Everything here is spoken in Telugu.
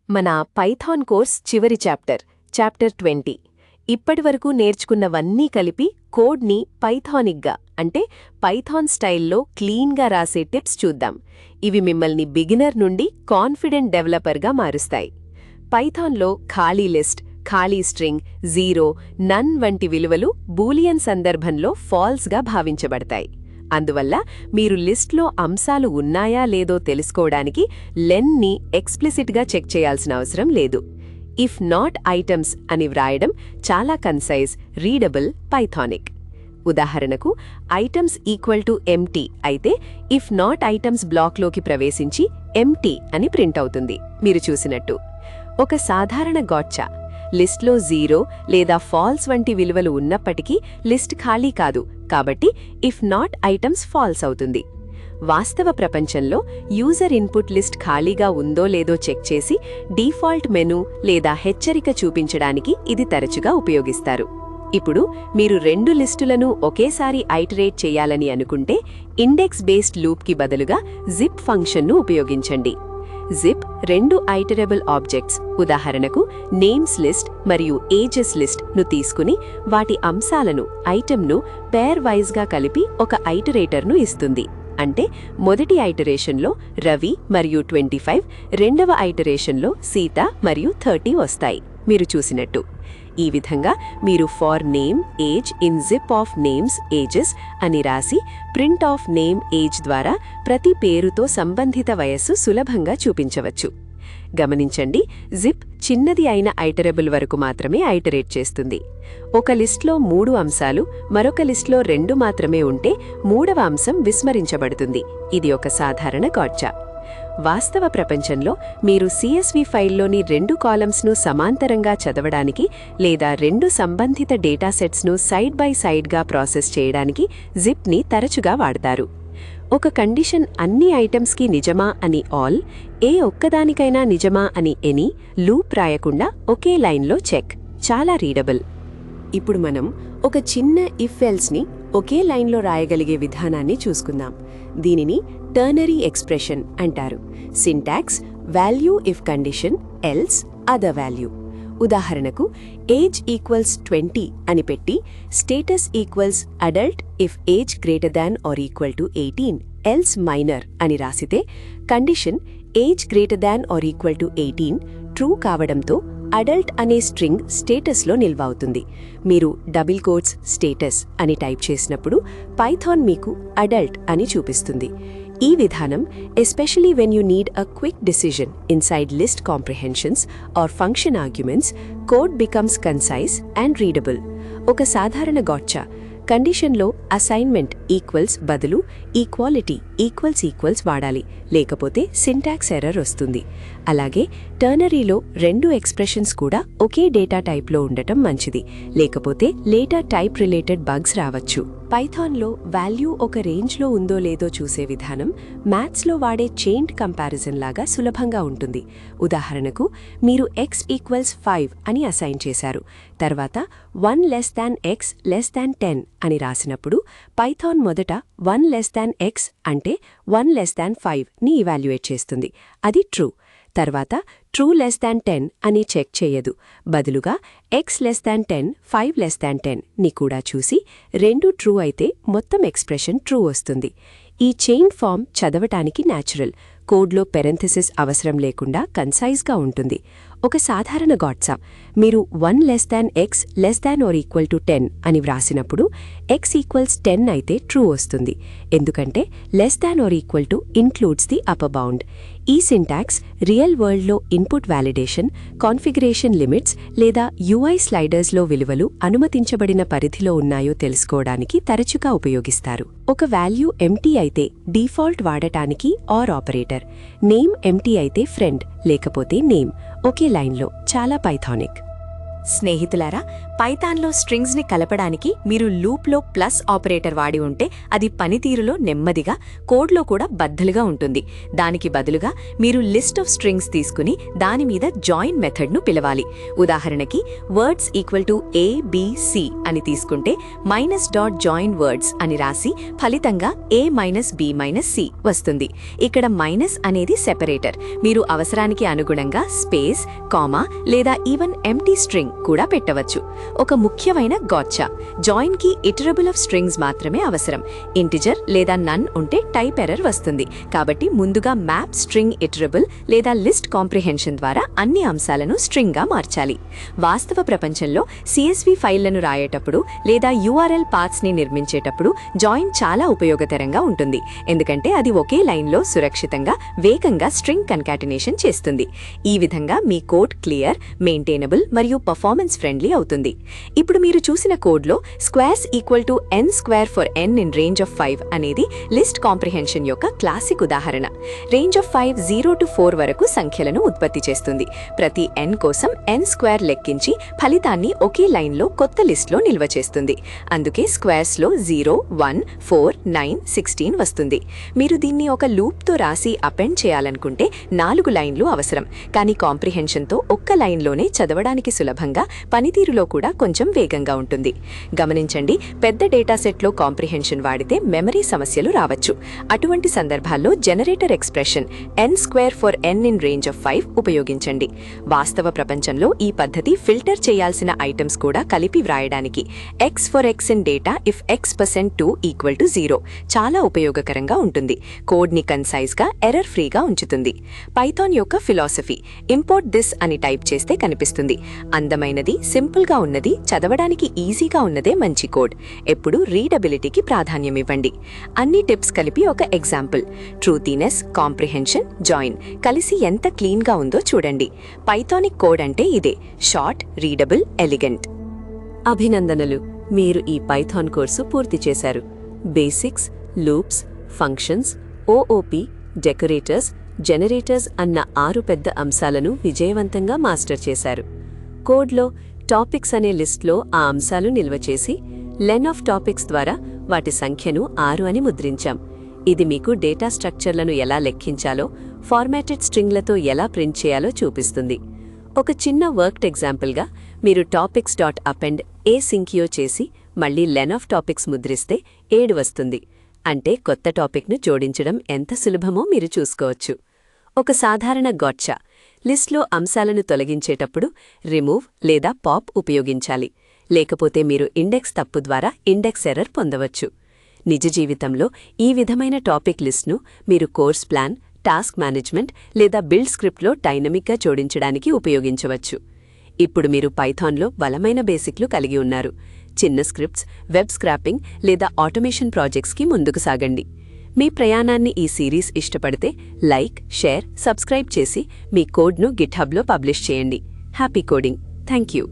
మన పైథాన్ కోర్స్ చివరి చాప్టర్ 20. ఇప్పటివరకు నేర్చుకున్నవన్నీ కలిపి కోడ్ని పైథానిక్గా అంటే పైథాన్ స్టైల్లో క్లీన్గా రాసే టిప్స్ చూద్దాం. ఇవి మిమ్మల్ని బిగినర్ నుండి కాన్ఫిడెంట్ డెవలపర్గా మారుస్తాయి. పైథాన్లో ఖాళీ లిస్ట్, ఖాళీ స్ట్రింగ్, జీరో, నన్ వంటి విలువలు బూలియన్ సందర్భంలో ఫాల్స్గా భావించబడతాయి. అందువల్ల మీరు లిస్ట్లో అంశాలు ఉన్నాయా లేదో తెలుసుకోవడానికి లెన్ని ఎక్స్ప్లిసిట్గా చెక్ చేయాల్సిన అవసరం లేదు. ఇఫ్ నాట్ ఐటమ్స్ అని వ్రాయడం చాలా కన్సైజ్, రీడబుల్, పైథానిక్. ఉదాహరణకు ఐటమ్స్ ఈక్వల్ టు ఎంటీ అయితే ఇఫ్ నాట్ ఐటమ్స్ బ్లాక్లోకి ప్రవేశించి ఎంటీ అని ప్రింట్ అవుతుంది, మీరు చూసినట్టు. ఒక సాధారణ గాట్చా: లిస్ట్లో జీరో లేదా ఫాల్స్ వంటి విలువలు ఉన్నప్పటికీ లిస్ట్ ఖాళీ కాదు, కాబట్టి ఇఫ్ నాట్ ఐటమ్స్ ఫాల్స్ అవుతుంది. వాస్తవ ప్రపంచంలో యూజర్ ఇన్పుట్ లిస్ట్ ఖాళీగా ఉందో లేదో చెక్ చేసి డిఫాల్ట్ మెనూ లేదా హెచ్చరిక చూపించడానికి ఇది తరచుగా ఉపయోగిస్తారు. ఇప్పుడు మీరు రెండు లిస్టులను ఒకేసారి ఐటరేట్ చేయాలని అనుకుంటే ఇండెక్స్ బేస్డ్ లూప్కి బదులుగా జిప్ ఫంక్షన్ను ఉపయోగించండి. జిప్ రెండు ఐటరబుల్ ఆబ్జెక్ట్స్, ఉదాహరణకు నేమ్స్ లిస్ట్ మరియు ఏజెస్ లిస్ట్ ను తీసుకుని వాటి అంశాలను, ఐటెంను పేర్ వైజ్గా కలిపి ఒక ఐటరేటర్ను ఇస్తుంది. అంటే మొదటి ఐటరేషన్లో రవి మరియు 25, రెండవ ఐటరేషన్లో సీత మరియు 30 వస్తాయి, మీరు చూసినట్టు. ఈ విధంగా మీరు for name age in zip of names ages అని రాసి ప్రింట్ ఆఫ్ నేమ్ ఏజ్ ద్వారా ప్రతి పేరుతో సంబంధిత వయస్సు సులభంగా చూపించవచ్చు. గమనించండి, జిప్ చిన్నది అయిన ఐటరబుల్ వరకు మాత్రమే ఐటరేట్ చేస్తుంది. ఒక లిస్ట్లో 3 అంశాలు మరొక లిస్ట్లో 2 మాత్రమే ఉంటే మూడవ అంశం విస్మరించబడుతుంది. ఇది ఒక సాధారణ గాట్చా. వాస్తవ ప్రపంచంలో మీరు CSV ఫైల్లోని 2 కాలమ్స్ను సమాంతరంగా చదవడానికి లేదా 2 సంబంధిత డేటాసెట్స్ను సైడ్ బై సైడ్గా ప్రాసెస్ చేయడానికి జిప్ని తరచుగా వాడతారు. ఒక కండిషన్ అన్ని ఐటమ్స్కి నిజమా అని ఆల్, ఏ ఒక్కదానికైనా నిజమా అని ఎనీ లూప్ రాయకుండా ఒకే లైన్లో చెక్. చాలా రీడబుల్. ఇప్పుడు మనం ఒక చిన్న ఇఫ్ ఎల్స్ని ఒకే లైన్లో రాయగలిగే విధానాన్ని చూసుకుందాం. దీనిని టర్నరీ ఎక్స్ప్రెషన్ అంటారు. Syntax: value if condition else other value. ఉదాహరణకు ఏజ్ ఈక్వల్స్ 20 అని పెట్టి status equals adult if age greater than or equal to 18 else minor అని రాసితే condition age greater than or equal to 18 true కావడంతో అడల్ట్ అనే స్ట్రింగ్ స్టేటస్లో నిల్వ అవుతుంది. మీరు డబుల్ కోట్స్ స్టేటస్ అని టైప్ చేసినప్పుడు పైథాన్ మీకు అడల్ట్ అని చూపిస్తుంది. ఈ విధానం especially when you need a quick decision inside list comprehensions or function arguments, code becomes concise and readable. ఒక సాధారణ గాట్చా: కండిషన్లో అసైన్మెంట్ ఈక్వల్స్ బదులు ఈక్వాలిటీ ఈక్వల్స్ వాడాలి, లేకపోతే సింటాక్స్ ఎర్రర్ వస్తుంది. అలాగే టర్నరీలో 2 ఎక్స్ప్రెషన్స్ కూడా ఒకే డేటా టైప్లో ఉండటం మంచిది, లేకపోతే లేటర్ టైప్ రిలేటెడ్ బగ్స్ రావచ్చు. పైథాన్లో వాల్యూ ఒక రేంజ్లో ఉందో లేదో చూసే విధానం మ్యాథ్స్లో వాడే చైన్డ్ కంపారిజన్ లాగా సులభంగా ఉంటుంది. ఉదాహరణకు మీరు x ఈక్వల్స్ 5 అని అసైన్ చేశారు, తర్వాత 1 less than x less than 10 అని రాసినప్పుడు పైథాన్ మొదట 1 లెస్ దాన్ x అంటే 1 లెస్ దాన్ 5 ని ఇవాల్యుయేట్ చేస్తుంది, అది ట్రూ. తర్వాత ట్రూ లెస్ దాన్ 10 అని చెక్ చేయదు, బదులుగా x less than 10 5 less than 10 ని కూడా చూసి రెండు ట్రూ అయితే మొత్తం ఎక్స్ప్రెషన్ ట్రూ వస్తుంది. ఈ చైన్ ఫామ్ చదవటానికి న్యాచురల్, కోడ్లో పెరెంథసిస్ అవసరం లేకుండా కన్సైజ్గా ఉంటుంది. ఒక సాధారణ గాట్చా: మీరు 1 less than x less than or equal to 10 అని వ్రాసినప్పుడు x ఈక్వల్స్ 10 అయితే ట్రూ వస్తుంది, ఎందుకంటే less than or equal to includes the upper bound. ఈ సింటాక్స్ రియల్ వరల్డ్లో ఇన్పుట్ వ్యాలిడేషన్, కాన్ఫిగరేషన్ లిమిట్స్ లేదా UI స్లైడర్స్లో విలువలు అనుమతించబడిన పరిధిలో ఉన్నాయో తెలుసుకోవడానికి తరచుగా ఉపయోగిస్తారు. ఒక వాల్యూ ఎంటీ అయితే డిఫాల్ట్ వాడటానికి ఆర్ ఆపరేటర్, నేమ్ ఎంటీ అయితే ఫ్రెండ్ లేకపోతే నేమ్, ఒకే లైన్లో. చాలా పైథానిక్. స్నేహితులారా, పైథాన్లో స్ట్రింగ్స్ని కలపడానికి మీరు లూప్లో ప్లస్ ఆపరేటర్ వాడి ఉంటే అది పనితీరులో నెమ్మదిగా, కోడ్లో కూడా బద్దలుగా ఉంటుంది. దానికి బదులుగా మీరు లిస్ట్ ఆఫ్ స్ట్రింగ్స్ తీసుకుని దానిమీద జాయిన్ మెథడ్ను పిలవాలి. ఉదాహరణకి వర్డ్స్ ఈక్వల్ టు ABC అని తీసుకుంటే -.join words అని రాసి ఫలితంగా A - B - C వస్తుంది. ఇక్కడ మైనస్ అనేది సెపరేటర్. మీరు అవసరానికి అనుగుణంగా స్పేస్, కామా లేదా ఈవెన్ ఎంప్టీ స్ట్రింగ్ కూడా పెట్టవచ్చు. ఒక ముఖ్యమైన గాట్చా, జాయిన్ కి ఇటరబుల్ ఆఫ్ స్ట్రింగ్స్ మాత్రమే అవసరం. ఇంటిజర్ లేదా నన్ ఉంటే టైప్ ఎర్రర్ వస్తుంది. కాబట్టి ముందుగా మ్యాప్ స్ట్రింగ్ ఇటరబుల్ లేదా లిస్ట్ కాంప్రిహెన్షన్ ద్వారా అన్ని అంశాలను స్ట్రింగ్ గా మార్చాలి. వాస్తవ ప్రపంచంలో CSV ఫైళ్లను రాయేటప్పుడు లేదా URL పాత్స్ ని నిర్మించేటప్పుడు జాయిన్ చాలా ఉపయోగకరంగా ఉంటుంది. ఎందుకంటే అది ఒకే లైన్లో సురక్షితంగా, వేగంగా స్ట్రింగ్ కన్కాటినేషన్ చేస్తుంది. ఈ విధంగా మీ కోడ్ క్లియర్, మెయింటైనబుల్ మరియు పర్ఫార్మెన్స్ ఫ్రెండ్లీ అవుతుంది. ఇప్పుడు మీరు చూసిన కోడ్లో squares equal to n square for n in range of 5 అనేది లిస్ట్ కాంప్రిహెన్షన్ యొక్క క్లాసిక్ ఉదాహరణ. రేంజ్ ఆఫ్ 5 0 to 4 వరకు సంఖ్యలను ఉత్పత్తి చేస్తుంది. ప్రతి n కోసం n స్క్వేర్ లెక్కించి ఫలితాన్ని ఒకే లైన్లో కొత్త లిస్ట్లో నిల్వ చేస్తుంది. అందుకే స్క్వేర్స్లో 0, 1, 4, 9, 16 వస్తుంది. మీరు దీన్ని ఒక లూప్తో రాసి అపెండ్ చేయాలనుకుంటే 4 లైన్లు అవసరం. కానీ కాంప్రిహెన్షన్తో ఒక్క లైన్లోనే చదవడానికి సులభంగా, పనితీరులో కూడా కొంచెం వేగంగా ఉంటుంది. గమనించండి, పెద్ద డేటాసెట్లో కాంప్రిహెన్షన్ వాడితే మెమరీ సమస్యలు రావచ్చు. అటువంటి సందర్భాల్లో generator expression n square for n in range of 5 ఉపయోగించండి. వాస్తవ ప్రపంచంలో ఈ పద్ధతి ఫిల్టర్ చేయాల్సిన ఐటమ్స్ కూడా కలిపి వ్రాయడానికి x for x in data if x% 2 = 0 చాలా ఉపయోగకరంగా ఉంటుంది. కోడ్ని కన్సైజ్గా, ఎర్రర్ ఫ్రీగా ఉంచుతుంది. పైథాన్ యొక్క ఫిలాసఫీ ఇంపోర్ట్ దిస్ అని టైప్ చేస్తే కనిపిస్తుంది. అందమైనది, సింపుల్గా ఉన్నది, చదవడానికి ఈజీగా ఉన్నదే మంచి కోడ్. ఎప్పుడు రీడబిలిటీకి ప్రాధాన్యం ఇవ్వండి. అన్ని టిప్స్ కలిపి ఒక ఎగ్జాంపుల్. ట్రూతీనెస్, కాంప్రిహెన్షన్, జాయిన్ కలిసి ఎంత క్లీన్గా ఉందో చూడండి. పైథానిక్ కోడ్ అంటే ఇదే: షార్ట్, రీడబుల్, ఎలిగెంట్. అభినందనలు, మీరు ఈ పైథాన్ కోర్సు పూర్తి చేశారు. Basics, loops, functions, OOP, decorators, generators అన్న 6 పెద్ద అంశాలను విజయవంతంగా మాస్టర్ చేశారు. కోడ్లో టాపిక్స్ అనే లిస్ట్లో ఆ అంశాలు నిల్వ చేసి లెన్ ఆఫ్ టాపిక్స్ ద్వారా వాటి సంఖ్యను 6 అని ముద్రించాం. ఇది మీకు డేటా స్ట్రక్చర్లను ఎలా లెక్కించాలో, ఫార్మాటెడ్ స్ట్రింగ్లతో ఎలా ప్రింట్ చేయాలో చూపిస్తుంది. ఒక చిన్న వర్క్డ్ ఎగ్జాంపుల్గా మీరు topics.append asyncio చేసి మళ్ళీ లెన్ ఆఫ్ టాపిక్స్ ముద్రిస్తే 7 వస్తుంది. అంటే కొత్త టాపిక్ను జోడించడం ఎంత సులభమో మీరు చూసుకోవచ్చు. ఒక సాధారణ గాట్చా, లిస్ట్లో అంశాలను తొలగించేటప్పుడు రిమూవ్ లేదా పాప్ ఉపయోగించాలి. లేకపోతే మీరు ఇండెక్స్ తప్పు ద్వారా ఇండెక్స్ ఎర్రర్ పొందవచ్చు. నిజ జీవితంలో ఈ విధమైన టాపిక్ లిస్ట్ను మీరు కోర్స్ ప్లాన్, టాస్క్ మేనేజ్మెంట్ లేదా బిల్డ్ స్క్రిప్ట్లో డైనమిక్గా జోడించడానికి ఉపయోగించవచ్చు. ఇప్పుడు మీరు పైథాన్లో బలమైన బేసిక్లు కలిగి ఉన్నారు. చిన్న స్క్రిప్ట్స్, వెబ్ స్క్రాపింగ్ లేదా ఆటోమేషన్ ప్రాజెక్ట్స్కి ముందుకు సాగండి. మీ ప్రయాణాన్ని ఈ సిరీస్ ఇష్టపడితే లైక్, షేర్, సబ్స్క్రైబ్ చేసి మీ కోడ్ను గిట్హబ్లో పబ్లిష్ చేయండి. Happy coding! Thank you.